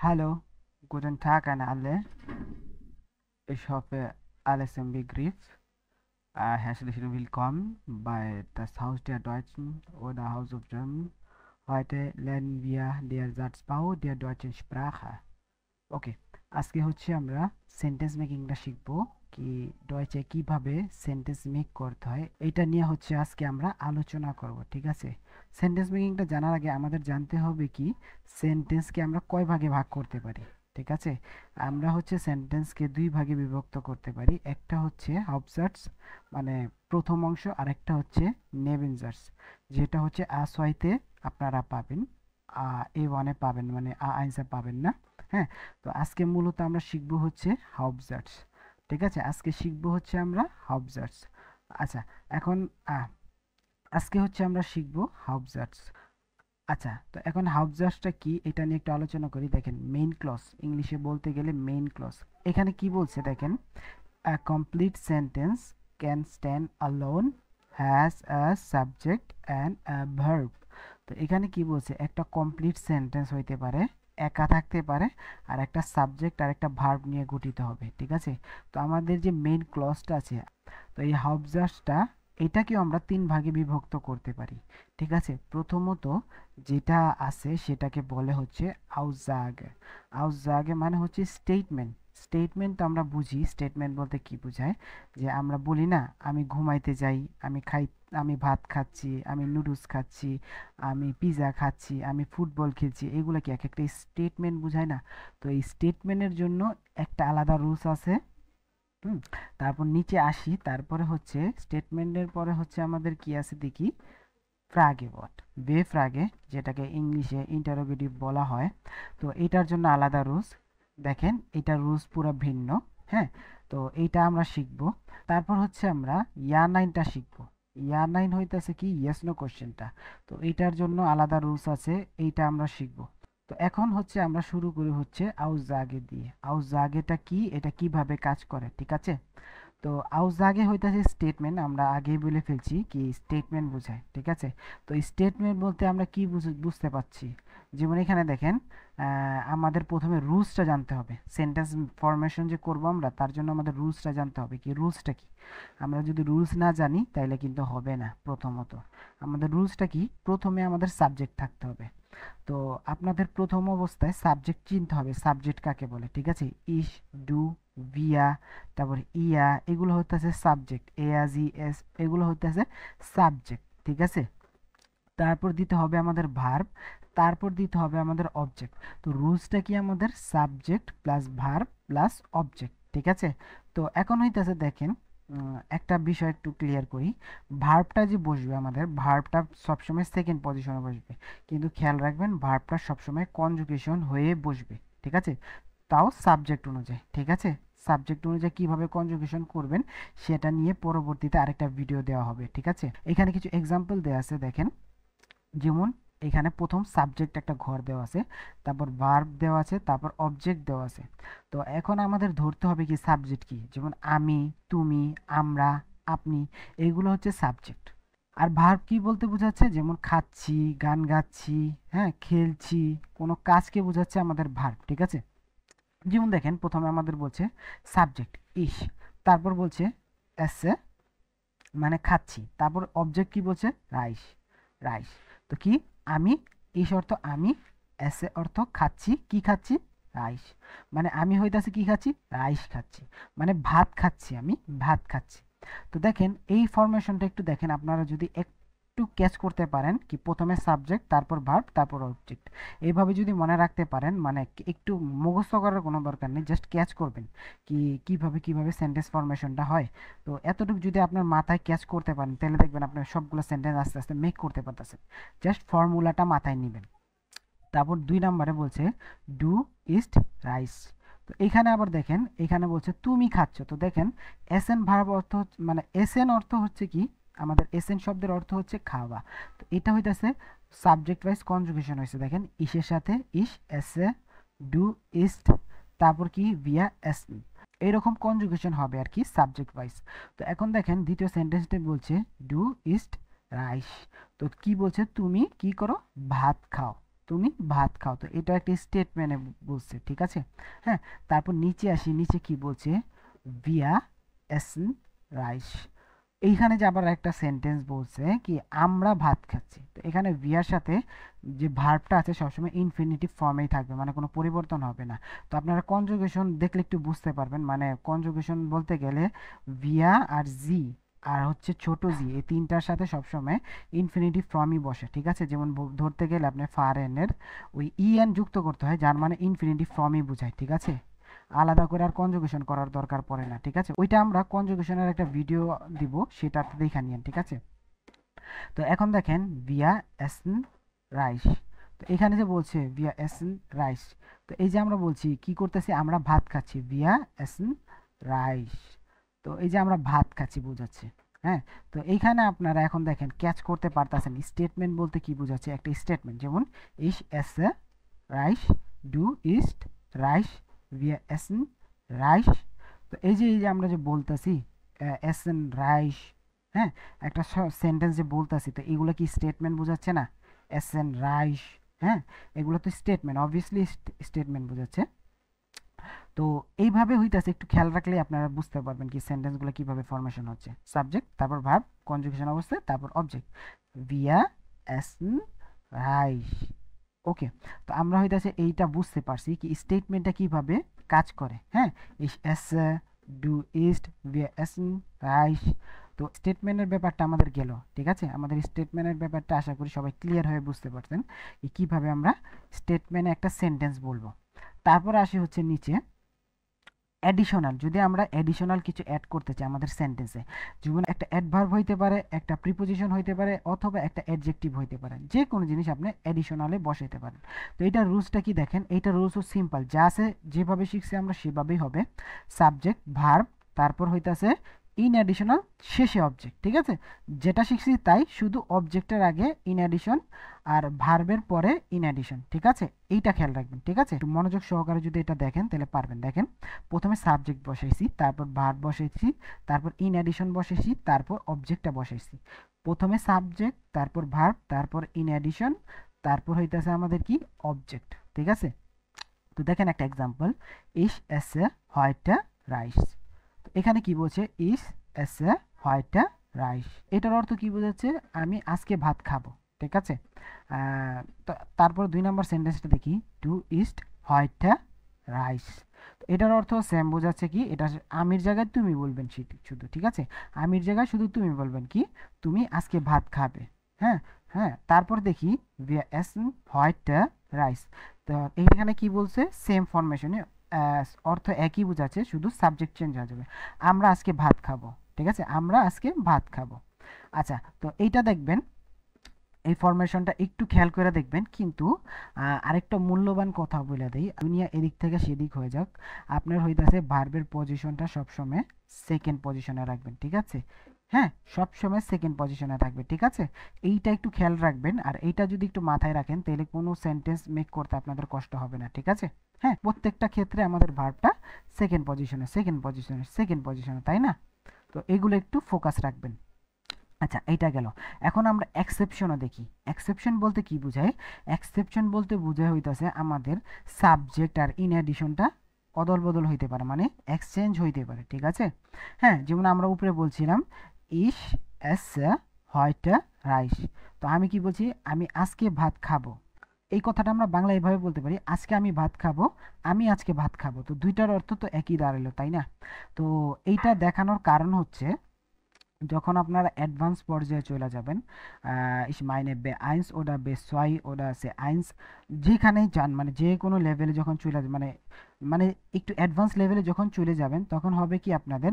Hallo, guten Tag an alle. Ich hoffe, alles im Begriff. Herzlich willkommen bei das Haus der Deutschen oder House of German. Heute lernen wir den Satzbau der deutschen Sprache. ওকে, আজকে হচ্ছে আমরা sentence মেকিংটা শিখবো কি Deutsche কিভাবে sentence make করতে হয় এটা নিয়ে হচ্ছে আজকে আমরা আলোচনা করব। ঠিক আছে, সেন্টেন্স মেকিংটা জানার আগে আমাদের জানতে হবে কি সেন্টেন্সকে আমরা কয় ভাগে ভাগ করতে পারি। ঠিক আছে, আমরা হচ্ছে সেন্টেন্সকে দুই ভাগে বিভক্ত করতে পারি। একটা হচ্ছে হাবজার্স মানে প্রথম অংশ, আর একটা হচ্ছে নেবেনজার্স যেটা হচ্ছে আসওয়াইতে আপনারা পাবেন, এ ওয়ানে পাবেন, মানে আইনসা পাবেন না। হ্যাঁ, তো আজকে মূলত আমরা শিখবো হচ্ছে হাবজার্স। ঠিক আছে, আজকে শিখবো হচ্ছে আমরা হাবজার্স। আচ্ছা, এখন আজকে হচ্ছে আমরা শিখবো হাবজার্স। আচ্ছা, তো এখন হাবজার্সটা কি এটা নিয়ে একটু আলোচনা করি। দেখেন, মেইন ক্লজ, ইংলিশে বলতে গেলে মেইন ক্লজ। এখানে কি বলছে দেখেন, a complete sentence can stand alone, has a subject and a verb। তো এখানে কি বলছে, একটা কমপ্লিট সেন্টেন্স হইতে পারে, একা থাকতে পারে, আর একটা সাবজেক্ট আর একটা ভার্ব নিয়ে গঠিত হবে। ঠিক আছে, তো আমাদের যে মেইন ক্লজটা আছে, তো এই হাবজার্সটা এটাকেও আমরা তিন ভাগে বিভক্ত করতে পারি। ঠিক আছে, প্রথমত যেটা আছে সেটাকে বলে হচ্ছে আউজাগে। আউজাগে মানে হচ্ছে স্টেটমেন্ট। স্টেটমেন্ট তো আমরা বুঝি, স্টেটমেন্ট বলতে কি বোঝায়, যে আমরা বলি না আমি ঘুমাইতে যাই, আমি ভাত খাচ্ছি, আমি নুডলস খাচ্ছি, আমি পিৎজা খাচ্ছি, আমি ফুটবল খেলছি, এগুলো কি এক একটা স্টেটমেন্ট বোঝায় না? তো এই স্টেটমেন্টের জন্য একটা আলাদা রুলস আছে। হুম, তারপর নিচে আসি, তারপরে হচ্ছে স্টেটমেন্টের পরে হচ্ছে আমাদের কি আছে দেখি, ফ্রাগে ওয়ার্ড, বে ফ্রাগে, যেটাকে ইংলিশে ইন্টারোগেটিভ বলা হয়। তো এটার জন্য আলাদা রুলস। দেখেন, এটার রুলস পুরো ভিন্ন। হ্যাঁ, তো এইটা আমরা শিখব। তারপর হচ্ছে আমরা ইয়া নাইনটা শিখব। ইয়া নাইন হইতেছে কি, ইয়েস নো কোশ্চেনটা। তো এইটার জন্য আলাদা রুলস আছে, এইটা আমরা শিখব। তো এখন হচ্ছে আমরা শুরু করি হচ্ছে আউজাগে দিয়ে। আউজাগেটা কি, এটা কিভাবে কাজ করে, ঠিক আছে? তো আউজাগে হইতাছে স্টেটমেন্ট, আমরা আগেই বলে ফেলছি কি স্টেটমেন্ট বোঝায়। ঠিক আছে, তো স্টেটমেন্ট বলতে আমরা কি বুঝতে পারছি, যেমন এখানে দেখেন, আমাদের প্রথমে রুলসটা জানতে হবে। সেন্টেন্স ফরমেশন যে করব আমরা, তার জন্য আমাদের রুলসটা জানতে হবে। কি রুলসটা কি, আমরা যদি রুলস না জানি তাইলে কিন্তু হবে না। প্রথমত আমাদের রুলসটা কি, প্রথমে আমাদের সাবজেক্ট থাকতে হবে। তো আপনাদের প্রথম অবস্থায় সাবজেক্ট চিনতে হবে, সাবজেক্ট কাকে বলে। ঠিক আছে, ইস, ডু, ভিয়া, তারপর ইয়া, এগুলো হচ্ছে সাবজেক্ট। এ এস, এগুলো হচ্ছে সাবজেক্ট। ঠিক আছে, তারপর দিতে হবে আমাদের ভার্ব, তারপর দিতে হবে আমাদের অবজেক্ট। তো রুলসটা কি, আমাদের subject plus verb plus object. ঠিক আছে, তো এখন হইতেছে দেখেন, একটা বিষয় একটু ক্লিয়ার করি। ভার্বটা যে বসবে, আমাদের ভার্বটা সবসময় সেকেন্ড পজিশনে বসবে, কিন্তু খেয়াল রাখবেন ভার্বটা সবসময় কনজুগেশন হয়ে বসবে। ঠিক আছে, তাও সাবজেক্ট অনুযায়ী। ঠিক আছে, সাবজেক্ট অনুযায়ী কিভাবে কনজুগেশন করবেন সেটা নিয়ে পরবর্তীতে আরেকটা ভিডিও দেওয়া হবে। ঠিক আছে, এখানে কিছু এক্সাম্পল দেওয়া আছে দেখেন। যেমন এখানে প্রথম সাবজেক্ট একটা ঘর দেওয়া আছে, তারপর ভার্ব দেওয়া আছে, তারপর অবজেক্ট দেওয়া আছে। তো এখন আমাদের ধরতে হবে কি সাবজেক্ট কি, যেমন আমি, তুমি, আমরা, আপনি, এগুলো হচ্ছে সাবজেক্ট। আর ভার্ব কি বলতে বোঝাচ্ছে, যেমন খাচ্ছি, গান গাচ্ছি, হ্যাঁ খেলছি, কোনো কাজকে বোঝাচ্ছে আমাদের ভার্ব। ঠিক আছে, যেমন দেখেন প্রথমে আমাদের বলছে সাবজেক্ট ইস, তারপর বলছে এসে মানে খাচ্ছি, তারপর অবজেক্ট কি বলছে, রাইস। রাইস, তো কি, আমি, ইস অর্থ আমি, এসে অর্থ খাচ্ছি, কি খাচ্ছি, রাইস। মানে আমি হইতাছে কি খাচ্ছি, রাইস খাচ্ছি, মানে ভাত খাচ্ছি, আমি ভাত খাচ্ছি। তো দেখেন এই ফরমেশনটা একটু দেখেন, আপনারা যদি একটু ক্যাচ করতে পারেন কি প্রথমে সাবজেক্ট, তারপর ভার্ব, তারপর অবজেক্ট, এইভাবে যদি মনে রাখতে পারেন, মানে একটু মুখস্থ করার কোনো দরকার নেই, জাস্ট ক্যাচ করবেন কি কিভাবে কিভাবে সেন্টেন্স ফরমেশনটা হয়। তো এতটুকু যদি আপনার মাথায় ক্যাচ করতে পারেন, তাহলে দেখবেন আপনার সবগুলো সেন্টেন্স আস্তে আস্তে মেক করতে পারতেছেন। জাস্ট ফর্মুলাটা মাথায় নেবেন। তারপর 2 নম্বরে বলছে ডু ইস্ট রাইস। তো এখানে আবার দেখেন, এখানে বলছে তুমি খাচ্ছ। তো দেখেন এসএন ভার্ব অর্থ মানে এসএন অর্থ হচ্ছে কি, আমাদের এসএন শব্দের অর্থ হচ্ছে খাওয়া। তো এটা হইতাছে সাবজেক্ট ওয়াইজ কনজুগেশন হয়েছে। দেখেন ইসের সাথে ইস, এসে, ডু ইস্ট, তারপর কি ভিয়া এস, এইরকম কনজুগেশন হবে আর কি সাবজেক্ট ওয়াইজ। তো এখন দেখেন দ্বিতীয় সেন্টেন্সটা বলছে ডু ইস্ট রাইস। তো কি বলছে, তুমি কি করো, ভাত খাও। তুমি ভাত খাও। তো এটা একটা স্টেটমেন্টে বলছে, ঠিক আছে। হ্যাঁ, তারপর নিচে আসি, নিচে কি বলছে, ভিয়া এসেন রাইস। এইখানে যে আবার একটা সেন্টেন্স বলছে কি আমরা ভাত খাচ্ছি। তো এখানে ভিয়ার সাথে যে ভার্বটা আছে সবসময় ইনফিনিটিভ ফর্মেই থাকবে, মানে কোনো পরিবর্তন হবে না। তো আপনারা কনজুগেশন দেখলে একটু বুঝতে পারবেন, মানে কনজুগেশন বলতে গেলে ভিয়া আর জি আর হচ্ছে ছোট জি এই তিনটার সাথে সবসময় ইনফিনিটিভ ফর্মই বসে, ঠিক আছে। যেমন ধরতে গেলে আপনি ফারেনের ওই ইএন যুক্ত করতে হয়, যার মানে ইনফিনিটিভ ফর্মই বোঝায়, ঠিক আছে। আলাদা করে আর কনজুগেশন করার দরকার পড়ে না, ঠিক আছে। ওইটা আমরা কনজুগেশনের একটা ভিডিও দিব, সেটাতে দেখা নিয়েন, ঠিক আছে। তো এখন দেখেন ভিয়া এসেন রাইস। তো এখানে যে বলছে ভিয়া এসেন রাইস, তো এই যে আমরা বলছি কি করতেছি, আমরা ভাত খাচ্ছি, ভিয়া এসেন রাইস। তো এই যে আমরা ভাত খাচ্ছি বোঝাচ্ছে। হ্যাঁ, তো এইখানে আপনারা এখন দেখেন ক্যাচ করতে পারতেছেন স্টেটমেন্ট বলতে কি বোঝাচ্ছে। একটা স্টেটমেন্ট যেমন ইস এসে rice, do east rice, wir essen rice. তো এই যে আমরা যে বলতেছি এসেন রাইস, হ্যাঁ, একটা সেন্টেন্স যে বলতেছি, তো এগুলো কি স্টেটমেন্ট বোঝাচ্ছে না, এসেন রাইস। হ্যাঁ, এগুলো তো স্টেটমেন্ট, অবভিয়াসলি স্টেটমেন্ট বোঝাচ্ছে। তো এইভাবে হইতাছে, একটু খেয়াল রাখলে আপনারা বুঝতে পারবেন কি সেন্টেন্সগুলো কিভাবে ফরমেশন হচ্ছে। সাবজেক্ট, তারপর ভার্ব, কনজুগেশন অবস্থায়, তারপর অবজেক্ট, wir essen রাইস। ওকে, তো আমরা হইতাছে এইটা বুঝতে পারছি কি স্টেটমেন্টটা কিভাবে কাজ করে। হ্যাঁ, ich esse, du isst, wir essen rice. তো স্টেটমেন্টের ব্যাপারটা আমাদের গেল, ঠিক আছে। আমাদের স্টেটমেন্টের ব্যাপারটা আশা করি সবাই ক্লিয়ার হয়ে বুঝতে পারছেন কিভাবে আমরা স্টেটমেন্টে একটা সেন্টেন্স বলবো। তারপর আসি হচ্ছে নিচে অ্যাডিশনাল। যদি আমরা অ্যাডিশনাল কিছু অ্যাড করতে চাই আমাদের সেন্টেন্সে, যেমন একটা অ্যাডভার্ব হইতে পারে, একটা প্রিপোজিশন হইতে পারে, অথবা একটা অ্যাডজেক্টিভ হইতে পারে, যে কোনো জিনিস আপনি অ্যাডিশনালে বসাইতে পারেন। তো এইটার রুলসটা কি দেখেন, এইটা রুলসও সিম্পল, যা আছে যেভাবে শিখছি আমরা সেভাবেই হবে। সাবজেক্ট, ভার্ব, তারপর হইতাছে ইন অ্যাডিশনাল, শেষে অবজেক্ট, ঠিক আছে। যেটা শিখছি তাই, শুধু অবজেক্টের আগে ইন অ্যাডিশন আর ভার্বের পরে ইন অ্যাডিশন, ঠিক আছে। এইটা খেয়াল রাখবেন, ঠিক আছে। একটু মনোযোগ সহকারে যদি এটা দেখেন তাহলে পারবেন। দেখেন, প্রথমে সাবজেক্ট বসাইছি, তারপর ভার্ব বসাইছি, তারপর ইন অ্যাডিশন বসাইছি, তারপর অবজেক্টটা বসাইছি। প্রথমে সাবজেক্ট, তারপর ভার্ব, তারপর ইন অ্যাডিশন, তারপর হইতাছে আমাদের কি অবজেক্ট, ঠিক আছে। তো দেখেন একটা এক্সাম্পল, ইস এসে হয়টা রাইস। তো এখানে কি বলছে, ইস এসে হয়টা রাইস, এটার অর্থ কি বোঝাচ্ছে, আমি আজকে ভাত খাবো, ঠিক আছে। তো তারপর 2 নম্বর সেন্টেন্সটা দেখি, টু ইস্ট হয়টা রাইস। তো এটার অর্থ সেম বোঝাচ্ছে কি, এটা আমির জায়গায় তুমি বলবেন শুধু, ঠিক আছে। আমির জায়গায় শুধু তুমি বলবেন কি, তুমি আজকে ভাত খাবে। হ্যাঁ, হ্যাঁ, তারপর দেখি wir essen heute রাইস। তো এইখানে কি বলছে, সেম ফরমেশনে অর্থ একই বোঝাচ্ছে, শুধু সাবজেক্ট চেঞ্জ হয়ে যাবে। আমরা আজকে ভাত খাবো, ঠিক আছে, আমরা আজকে ভাত খাবো। আচ্ছা, তো এইটা দেখবেন, এই ফরমেশনটা একটু খেয়াল করে দেখবেন। কিন্তু আরেকটা মূল্যবান কথা বলে দেই, দুনিয়া এদিক থেকে সেদিক হয়ে যাক, আপনার হইতাছে ভার্বের পজিশনটা সবসময় সেকেন্ড পজিশনে রাখবেন, ঠিক আছে। হ্যাঁ, সবসময় সেকেন্ড পজিশনে থাকবে, ঠিক আছে। এইটা একটু খেয়াল রাখবেন, আর এইটা যদি একটু মাথায় রাখেন তাহলে কোনো সেন্টেন্স মেক করতে আপনাদের কষ্ট হবে না, ঠিক আছে। হ্যাঁ, প্রত্যেকটা ক্ষেত্রে আমাদের ভার্বটা সেকেন্ড পজিশনে, সেকেন্ড পজিশনে, সেকেন্ড পজিশনে, তাই না। তো এগুলো একটু ফোকাস রাখবেন। আচ্ছা, এইটা গেল। এখন আমরা এক্সেপশনও দেখি। এক্সেপশন বলতে কি বোঝায়, এক্সেপশন বলতে বোঝায় হইতাছে আমাদের সাবজেক্ট আর ইন অ্যাডিশনটা অদল বদল হইতে পারে, মানে এক্সচেঞ্জ হইতে পারে, ঠিক আছে। হ্যাঁ, যেমন আমরা উপরে বলছিলাম ইস এসে হয়টা রাইস। তো আমি কি বলছি, আমি আজকে ভাত খাবো। এই কথাটা আমরা বাংলা এভাবে বলতে পারি, আজকে আমি ভাত খাবো, আমি আজকে ভাত খাবো। তো দুইটার অর্থ তো একই দাঁড়ালো, তাই না। তো এইটা দেখানোর কারণ হচ্ছে, যখন আপনারা অ্যাডভান্স পর্যায়ে চলে যাবেন, ich meine B1 oder B2 oder C1, যেখানেই যান, মানে যে কোনো লেভেলে যখন চলে মানে মানে একটু অ্যাডভান্স লেভেলে যখন চলে যাবেন, তখন হবে কি আপনাদের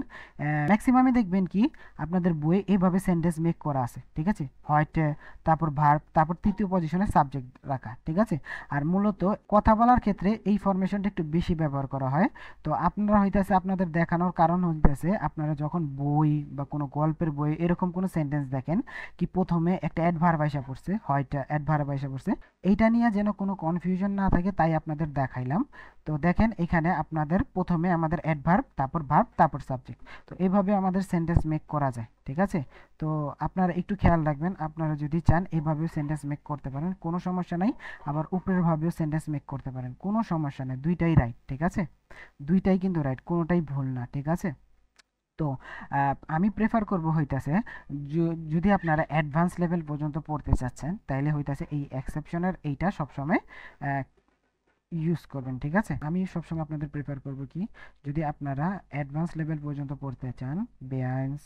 ম্যাক্সিমামে দেখবেন কি আপনাদের বইয়ে এভাবে সেন্টেন্স মেক করা আছে, ঠিক আছে। হয়তো তারপর ভার্ব, তারপর তৃতীয় পজিশনে সাবজেক্ট রাখা, ঠিক আছে। আর মূলত কথা বলার ক্ষেত্রে এই ফরমেশনটা একটু বেশি ব্যবহার করা হয়। তো আপনারা হইতেছে, আপনাদের দেখানোর কারণ হইতেছে, আপনারা যখন বই বা কোনো গল্পের বই এরকম কোনো সেন্টেন্স দেখেন কি প্রথমে একটা অ্যাডভার্ব আইসা পড়ছে, হয়তো অ্যাডভার্ব আইসা পড়ছে, এইটা নিয়ে যেন কোনো কনফিউশন না থাকে, তাই আপনাদের দেখাইলাম। তো তো দেখেন এখানে আপনাদের প্রথমে আমাদের অ্যাডভার্ব, তারপর ভার্ব, তারপর সাবজেক্ট। তো এইভাবে আমাদের সেন্টেন্স মেক করা যায়, ঠিক আছে। তো আপনারা একটু খেয়াল রাখবেন, আপনারা যদি চান এইভাবেও সেন্টেন্স মেক করতে পারেন, কোনো সমস্যা নাই। আবার উপরের ভাবেও সেন্টেন্স মেক করতে পারেন, কোনো সমস্যা নেই, দুইটাই রাইট, ঠিক আছে। দুইটাই কিন্তু রাইট, কোনোটাই ভুল না, ঠিক আছে। তো আমি প্রেফার করব হইতাছে যদি আপনারা অ্যাডভান্স লেভেল পর্যন্ত পড়তে চাচ্ছেন, তাইলে হইতাছে এই এক্সেপশনের এইটা সবসময় ইউজ করবেন, ঠিক আছে। আমি সবসময় আপনাদের প্রেফার করব কি, যদি আপনারা অ্যাডভান্স লেভেল পর্যন্ত পড়তে চান, বেআইনস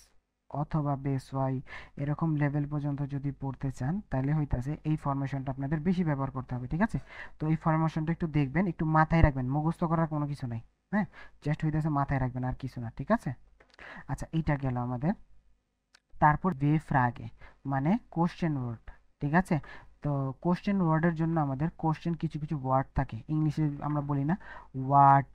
অথবা বেস ওয়াই এরকম লেভেল পর্যন্ত যদি পড়তে চান, তাহলে হইতাছে এই ফরমেশনটা আপনাদের বেশি ব্যবহার করতে হবে, ঠিক আছে। তো এই ফরমেশনটা একটু দেখবেন, একটু মাথায় রাখবেন, মুখস্থ করার কোনো কিছু নাই, হ্যাঁ, জাস্ট হইতাছে মাথায় রাখবেন, আর কিছু না, ঠিক আছে। আচ্ছা, এইটা গেল আমাদের। তারপর বে ফ্রাগে মানে কোশ্চেন ওয়ার্ড, ঠিক আছে। তো কোশ্চেন ওয়ার্ডের জন্য আমাদের কোশ্চেন কিছু কিছু ওয়ার্ড থাকে, ইংলিশে আমরা বলি না হোয়াট,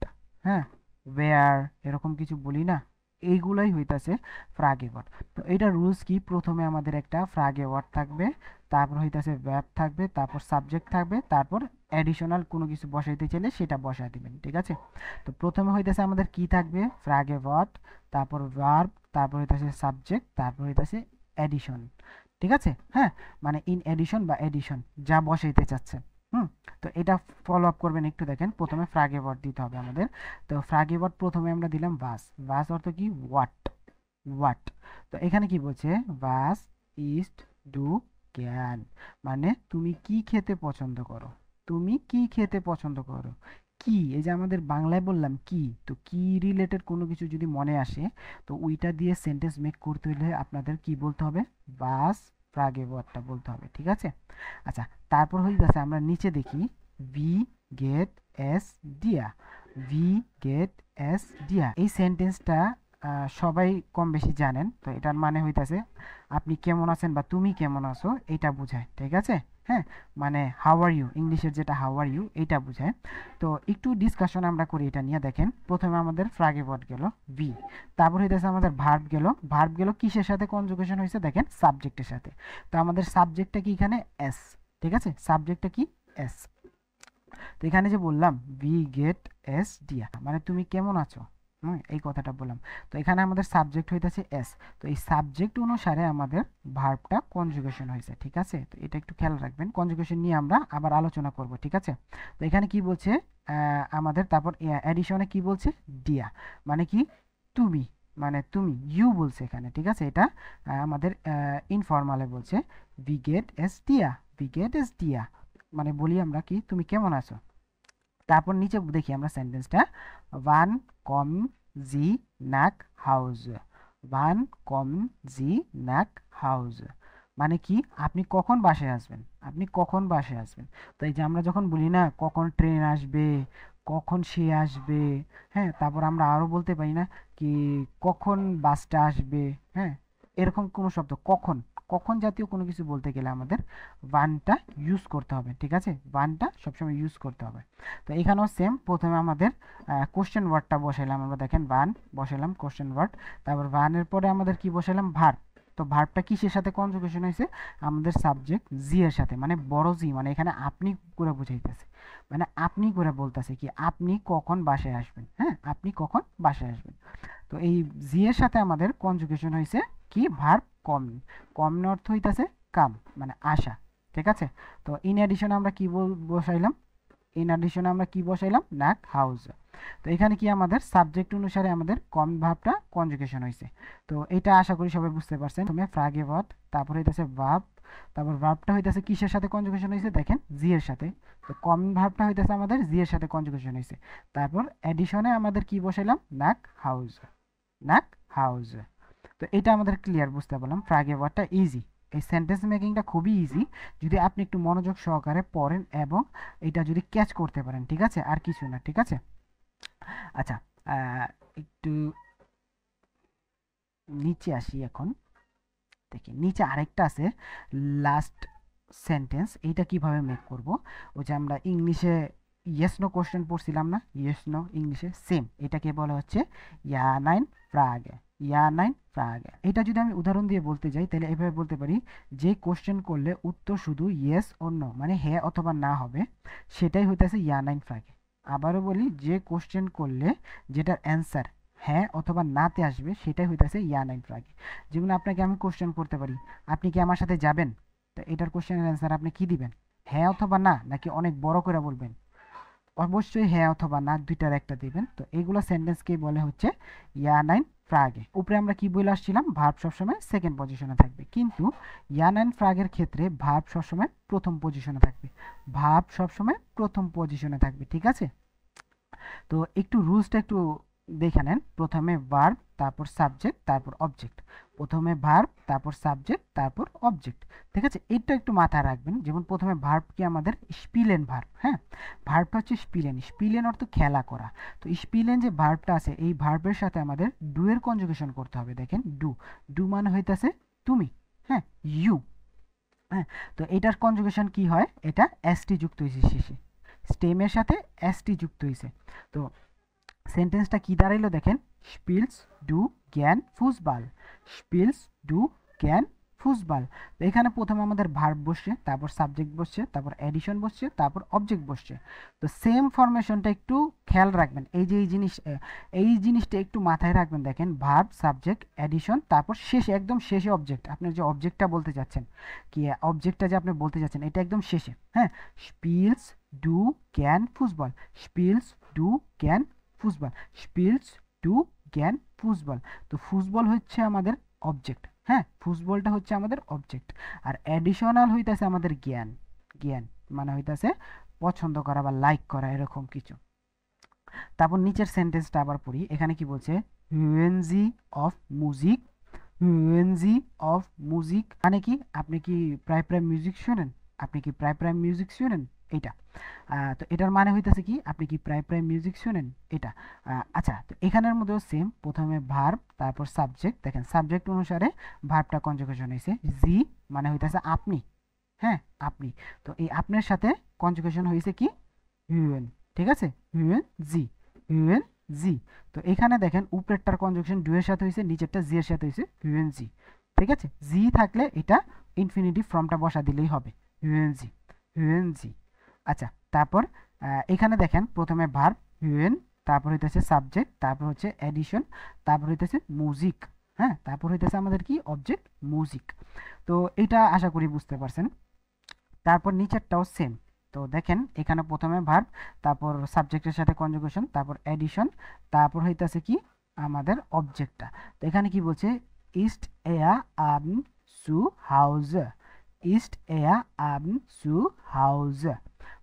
হ্যাঁ, ওয়্যার, এরকম কিছু বলি না, এইগুলাই হইতাছে ফ্রাগে ওয়ার্ড। তো এটা রুলস কি, প্রথমে আমাদের একটা ফ্রাগে ওয়ার্ড থাকবে, তারপর হইতাছে ভার্ব থাকবে, তারপর সাবজেক্ট থাকবে, তারপর অ্যাডিশনাল কোনো কিছু বসাইতে চাইলে সেটা বসায় দিবেন, ঠিক আছে। তো প্রথমে হইতাছে আমাদের কি থাকবে, ফ্রাগে ওয়ার্ড, তারপর ভার্ব, তারপর হইতাছে সাবজেক্ট, তারপর হইতাছে এডিশন, ঠিক আছে। হ্যাঁ, মানে ইন এডিশন বা এডিশন যা বসাইতে চাচ্ছে। হুম। তো এটা ফলো আপ করবেন, একটু দেখেন। প্রথমে ফ্রাগে ওয়ার্ড দিতে হবে আমাদের। তো ফ্রাগে ওয়ার্ড প্রথমে আমরা দিলাম ভাস, ভাস অর্থ কি হোয়াট, হোয়াট। তো এখানে কি বলছে, ভাস ইস্ট ডু ক্যান, মানে তুমি কি খেতে পছন্দ করো, তুমি কি খেতে পছন্দ করো। কি, এই যে আমাদের বাংলায় বললাম কি, তো কি রিলেটেড কোনো কিছু যদি মনে আসে, তো ওইটা দিয়ে সেন্টেন্স মেক করতে হলে আপনাদের কি বলতে হবে, বাস ফ্রাগে ওয়ার্ডটা বলতে হবে, ঠিক আছে। আচ্ছা, তারপর হয়ে গেছে আমরা নিচে দেখি, we get his idea, we get his idea, এই সেন্টেন্সটা সবাই কম বেশি জানেন। তো এটার মানে হইতাছে আপনি কেমন আছেন বা তুমি কেমন আছো, এটা বোঝায়, ঠিক আছে। হ্যাঁ, মানে হাউ আর ইউ, ইংলিশের যেটা হাউ আর ইউ এটা বোঝায়। তো একটু ডিসকাশন আমরা করি এটা নিয়ে। দেখেন প্রথমে আমাদের ফ্রাগে ওয়ার্ড গেল ভি, তারপর হইতেছে আমাদের ভার্ব গেল, ভার্ব গেল কিসের সাথে কনজুগেশন হয়েছে, দেখেন সাবজেক্টের সাথে। তো আমাদের সাবজেক্টটা কি এখানে এস, ঠিক আছে, সাবজেক্টটা কি এস। তো এখানে যে বললাম ভি গেট এস ডিয়া, মানে তুমি কেমন আছো, এই কথাটা বললাম। তো এখানে আমাদের সাবজেক্ট হইতেছে এস, তো এই সাবজেক্ট অনুসারে আমাদের ভার্বটা কনজুগেশন হয়েছে, ঠিক আছে। তো এটা একটু খেয়াল রাখবেন, কনজুগেশন নিয়ে আমরা আবার আলোচনা করব, ঠিক আছে। তো এখানে কি বলছে আমাদের, তারপর এডিশনে কি বলছে, ডিয়া, মানে কি তুমি, মানে তুমি, ইউ বলছে এখানে, ঠিক আছে। এটা আমাদের ইনফর্মালে বলছে we get his idea, we get his idea, মানে বলি আমরা কি তুমি কেমন আছো। তারপর নিচে দেখি আমরা সেন্টেন্সটা, ওয়ান কম জি নাক হাউস, ওয়ান কম জি নাক হাউস, মানে কি আপনি কখন বাসায় আসবেন, আপনি কখন বাসায় আসবেন। তো এই যে আমরা যখন বলি না কখন ট্রেন আসবে, কখন সে আসবে, হ্যাঁ, তারপর আমরা আরো বলতে পারি না কি কখন বাসটা আসবে, হ্যাঁ, এরকম কোনো শব্দ কখন, কখন জাতীয় কোনো কিছু বলতে গেলে আমাদের ওয়ানটা ইউজ করতে হবে, ঠিক আছে, ওয়ানটা সবসময় ইউজ করতে হবে। তো এখানেও সেম, প্রথমে আমাদের কোশ্চেন ওয়ার্ডটা বসাইলাম আমরা, দেখেন ওয়ান বসাইলাম কোশ্চেন ওয়ার্ড, তারপর ওয়ানের পরে আমাদের কি বসাইলাম, ভার্ব। তো ভার্বটা কিসের সাথে কনজুগেশন হয়েছে, আমাদের সাবজেক্ট জি এর সাথে, মানে বড় জি, মানে এখানে আপনি করে বুঝাইতেছে, মানে আপনি করে বলতেছে কি আপনি কখন বাসায় আসবেন, হ্যাঁ, আপনি কখন বাসায় আসবেন। তো এই জি এর সাথে আমাদের কনজুগেশন হয়েছে কি, ভার্ব কম, কম অর্থ হইতাছে কাম, মানে আশা, ঠিক আছে। তো ইন এডিশন আমরা কি বসাইলাম, ইন এডিশনে আমরা কি বসাইলাম, নাক হাউস। তো এখানে কি আমাদের সাবজেক্ট অনুসারে আমাদের কম ভার্বটা কনজুগেশন হয়েছে। তো এটা আশা করি সবাই বুঝতে পারছেন। তুমি ফ্রাগে ভার্ব, তারপর হইতাছে ভার্ব, তারপর ভার্বটা হইতাছে কিসের সাথে কনজুগেশন হয়েছে, দেখেন জি এর সাথে। তো কম ভার্বটা হইতাছে আমাদের জি এর সাথে কনজুগেশন হয়েছে। তারপর এডিশনে আমাদের কি বসাইলাম, নাক হাউস, নাক হাউস। তো এটা আমাদের ক্লিয়ার, বুঝতে পারলাম ফ্রাগে ভার্বটা ইজি। এই সেন্টেন্স মেকিংটা খুবই ইজি যদি আপনি একটু মনোযোগ সহকারে পড়েন এবং এটা যদি ক্যাচ করতে পারেন, ঠিক আছে, আর কিছু না, ঠিক আছে। আচ্ছা, একটু নিচে আসি এখন, দেখি নিচে আরেকটা আছে লাস্ট সেন্টেন্স, এইটা কিভাবে মেক করব। ওই যে আমরা ইংলিশে ইয়েস নো কোশ্চেন পড়ছিলাম না, ইয়েস নো ইংলিশে সেম, এটাকে বলা হচ্ছে ইয়া নাইন ফ্রাগে, ইয়া নাইন ফ্রাগে। এটা যদি আমি উদাহরণ দিয়ে বলতে যাই তাহলে এভাবে বলতে পারি, যে কোশ্চেন করলে উত্তর শুধু ইয়েস ও নো, মানে হ্যাঁ অথবা না হবে, সেটাই হইতেছে ইয়া নাইন ফ্রাগে। আবারও বলি, যে কোশ্চেন করলে যেটার অ্যান্সার হ্যাঁ অথবা নাতে আসবে সেটাই হইতাছে ইয়া নাইন ফ্রাগে। যেমন আপনাকে আমি কোশ্চেন করতে পারি, আপনি কি আমার সাথে যাবেন? তো এটার কোশ্চেনের অ্যান্সার আপনি কি দিবেন? হ্যাঁ অথবা না, নাকি অনেক বড় করে বলবেন? অবশ্যই হ্যাঁ অথবা না দুইটার একটা দিবেন। তো এইগুলো সেন্টেন্সকেই বলে হচ্ছে ইয়া নাইন ফ্রাগে। উপরে আমরা কি বলে আসছিলাম, ভার্ব সবসময় সেকেন্ড পজিশনে থাকবে, কিন্তু ইয়া নাইন ফ্রাগের ক্ষেত্রে ভার্ব সবসময় প্রথম পজিশনে থাকবে। ভার্ব সবসময় প্রথম পজিশনে থাকবে, ঠিক আছে? তো একটু রুলসটা একটু দেখে নেন। প্রথমে ভার্ব, তারপর সাবজেক্ট, তারপর অবজেক্ট। প্রথমে ভার্ব, তারপর সাবজেক্ট, তারপর অবজেক্ট। ঠিক আছে, এটা একটু মাথায় রাখবেন। যেমন প্রথমে ভার্ব কি আমাদের স্পিলেন ভার্ব, হ্যাঁ, ভার্বটা হচ্ছে স্পিলেন। স্পিলেন অর্থ খেলা করা। তো স্পিলেন যে ভার্বটা আছে, এই ভার্বের সাথে আমাদের ডু এর কনজুগেশন করতে হবে। দেখেন ডু, ডু মানে হইতাছে তুমি, হ্যাঁ, ইউ, হ্যাঁ। তো এটার কনজুগেশন কি হয়, এটা এসটি যুক্ত হয়েছে শেষে, স্টেমের সাথে এসটি যুক্ত হয়েছে। তো সেন্টেন্সটা কি দাঁড়াইলো দেখেন, স্পিলস ডু গ্যান ফুসবাল, স্পিলস ডু গ্যান ফুসবাল। তো এখানে প্রথমে আমাদের ভার্ব বসছে, তারপর সাবজেক্ট বসছে, তারপর এডিশন বসছে, তারপর অবজেক্ট বসছে। তো সেম ফরমেশনটা একটু খেয়াল রাখবেন। এই যে এই জিনিসটা একটু মাথায় রাখবেন। দেখেন ভার্ব, সাবজেক্ট, এডিশন, তারপর শেষে একদম শেষে অবজেক্ট। আপনার যে অবজেক্টটা বলতে যাচ্ছেন, কি অবজেক্টটা যে আপনি বলতে যাচ্ছেন, এটা একদম শেষে, হ্যাঁ। স্পিলস ডু গ্যান ফুসবল, স্পিলস ডু গ্যান ফুসবল, স্পিলস ডু গ্যান ফুসবল। তো ফুসবল হচ্ছে আমাদের অবজেক্ট, হ্যাঁ, ফুসবলটা হচ্ছে আমাদের অবজেক্ট। আর অ্যাডিশনাল হইতাছে আমাদের জ্ঞান, জ্ঞান মানে হইতাছে পছন্দ করা বা লাইক করা, এরকম কিছু। তারপর নিচের সেন্টেন্সটা আবার পড়ি। এখানে কি বলছে, হুয়েনজি অফ মিউজিক, হুয়েনজি অফ মিউজিক মানে কি, আপনি কি প্রায় প্রায় মিউজিক শোনেন, আপনি কি প্রায় প্রায় মিউজিক শোনেন, এইটা। তো এটার মানে হইতেছে কি, আপনি কি প্রায় প্রায় মিউজিক শোনেন, এটা। আচ্ছা, তো এখানের মধ্যেও সেম, প্রথমে ভার্ব, তারপর সাবজেক্ট। দেখেন সাবজেক্ট অনুসারে ভার্বটা কনজুগেশন হয়েছে, জি মানে হইতেছে আপনি, হ্যাঁ, আপনি। তো এই আপনার সাথে কনজুগেশন হয়েছে কি, হিউয়েন, ঠিক আছে, হিউয়েন জি, হিউয়েন জি। তো এখানে দেখেন উপরেরটার কনজুগেশন ডু এর সাথে হয়েছে, নিচেরটা জি এর সাথে হয়েছে, হিউয়েন জি। ঠিক আছে, জি থাকলে এটা ইনফিনিটিভ ফর্মটা বসা দিলেই হবে, হিউয়েন জি, হিউয়েন জি। আচ্ছা, তারপর এখানে দেখেন প্রথমে ভার্ব হিউয়েন, তারপর হইতেছে সাবজেক্ট, তারপর হচ্ছে এডিশন, তারপর হইতেছে মিউজিক, হ্যাঁ, তারপর হইতেছে আমাদের কি অবজেক্ট মিউজিক। তো এটা আশা করি বুঝতে পারছেন। তারপর নিচেরটাও সেম। তো দেখেন এখানে প্রথমে ভার্ব, তারপর সাবজেক্টের সাথে কনজুগেশন, তারপর এডিশন, তারপর হইতাছে কি আমাদের অবজেক্টটা। তো এখানে কি বলছে, ইস্ট এয়া আবন সু হাউজ, ইস্ট এয়া আবন সু হাউজ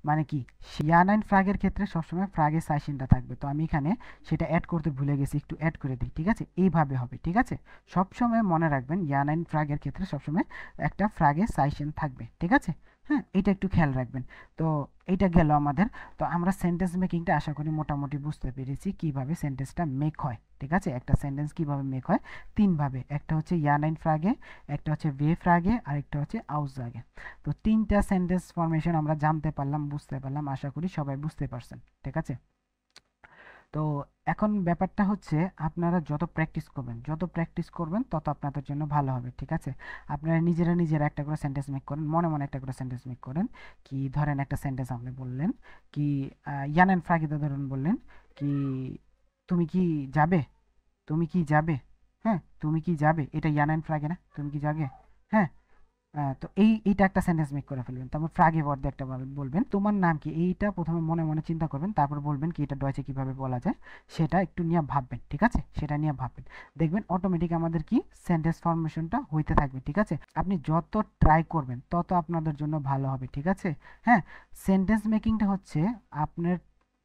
মানে কি, শিয়ানাইন ফ্রাগের ক্ষেত্রে সবসময় ফ্রাগের সাইসিনটা থাকবে। তো আমি এখানে সেটা অ্যাড করতে ভুলে গেছি, একটু অ্যাড করে দিই, ঠিক আছে, এইভাবে হবে, ঠিক আছে। সবসময় মনে রাখবেন ইয়ানাইন ফ্রাগের ক্ষেত্রে সবসময় একটা ফ্রাগের সাইসিন থাকবে, ঠিক আছে, হ্যাঁ, এটা একটু খেয়াল রাখবেন। তো এইটা গেল আমাদের। তো আমরা সেন্টেন্স মেকিংটা আশা করি মোটামুটি বুঝতে পেরেছি কিভাবে সেন্টেন্সটা মেক হয়, ঠিক আছে। একটা সেন্টেন্স কিভাবে মেক হয়, তিনভাবে, একটা হচ্ছে ইয়ানাইন ফ্রাগে, একটা হচ্ছে ভে ফ্রাগে, আর একটা হচ্ছে আউজাগে। তো তিনটা সেন্টেন্স ফরমেশন আমরা জানতে পারলাম, বুঝতে পারলাম, আশা করি সবাই বুঝতে পারছেন, ঠিক আছে। তো এখন ব্যাপারটা হচ্ছে, আপনারা যত প্র্যাকটিস করবেন, যত প্র্যাকটিস করবেন তত আপনাদের জন্য ভালো হবে, ঠিক আছে। আপনারা নিজেরা নিজেরা একটা করে সেন্টেন্স মেক করেন, মনে মনে একটা করে সেন্টেন্স মেক করেন। কি ধরেন একটা সেন্টেন্স আপনি বললেন, কি ইয়ানেন ফ্রাগিদা ধরুন বললেন, কি তুমি কি যাবে, তুমি কি যাবে, হ্যাঁ, তুমি কি যাবে, এটা ইয়ানেন ফ্রাগে না, তুমি কি যাবে, হ্যাঁ। তো এইটা একটা সেন্টেন্স মেক করে ফেলবেন। তারপর ফ্রাগে ওয়ার্ড দিয়ে একটা বলবেন, তোমার নাম কি, এইটা প্রথমে মনে মনে চিন্তা করবেন, তারপর বলবেন কি এটা ডয়েচে কিভাবে বলা যায়, সেটা একটু নিয়ে ভাববেন, ঠিক আছে, সেটা নিয়ে ভাববেন। দেখবেন অটোমেটিক আমাদের কি সেন্টেন্স ফরমেশনটা হইতে থাকবে, ঠিক আছে। আপনি যত ট্রাই করবেন তত আপনাদের জন্য ভালো হবে, ঠিক আছে। হ্যাঁ, সেন্টেন্স মেকিংটা হচ্ছে আপনার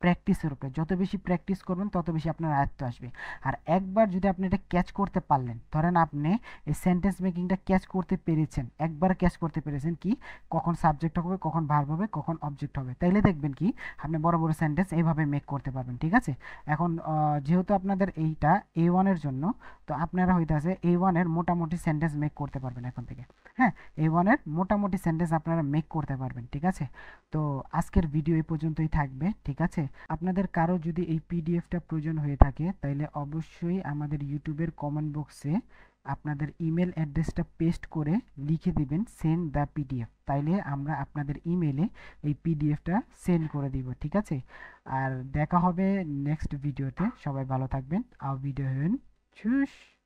প্র্যাকটিসের উপরে, যত বেশি প্র্যাকটিস করবেন তত বেশি আপনার আয়ত্ত আসবে। আর একবার যদি আপনি এটা ক্যাচ করতে পারলেন, ধরেন আপনি এই সেন্টেন্স মেকিংটা ক্যাচ করতে পেরেছেন, একবার ক্যাচ করতে পেরেছেন কি কখন সাবজেক্ট হবে, কখন ভার্ব হবে, কখন অবজেক্ট হবে, তাইলে দেখবেন কি আপনি বড় বড় সেন্টেন্স এইভাবে মেক করতে পারবেন, ঠিক আছে। এখন যেহেতু আপনাদের এইটা A1 এর জন্য, তো আপনারা হইতাছে A1 এর মোটামুটি সেন্টেন্স মেক করতে পারবেন এখন থেকে, হ্যাঁ, A1 এর মোটামুটি সেন্টেন্স আপনারা মেক করতে পারবেন, ঠিক আছে। তো আজকের ভিডিও এই পর্যন্তই থাকবে, ঠিক আছে। আপনাদের কারো যদি এই পিডিএফটা প্রয়োজন হয়ে থাকে তাইলে অবশ্যই আমাদের ইউটিউবের কমেন্ট বক্সে আপনাদের ইমেল অ্যাড্রেসটা পেস্ট করে লিখে দিবেন সেন্ড দ্য পিডিএফ, তাইলে আমরা আপনাদের ইমেলে এই পিডিএফটা সেন্ড করে দিব, ঠিক আছে? আর দেখা হবে নেক্সট ভিডিওতে। সবাই ভালো থাকবেন। আও ভিডিও হবেন। চুস।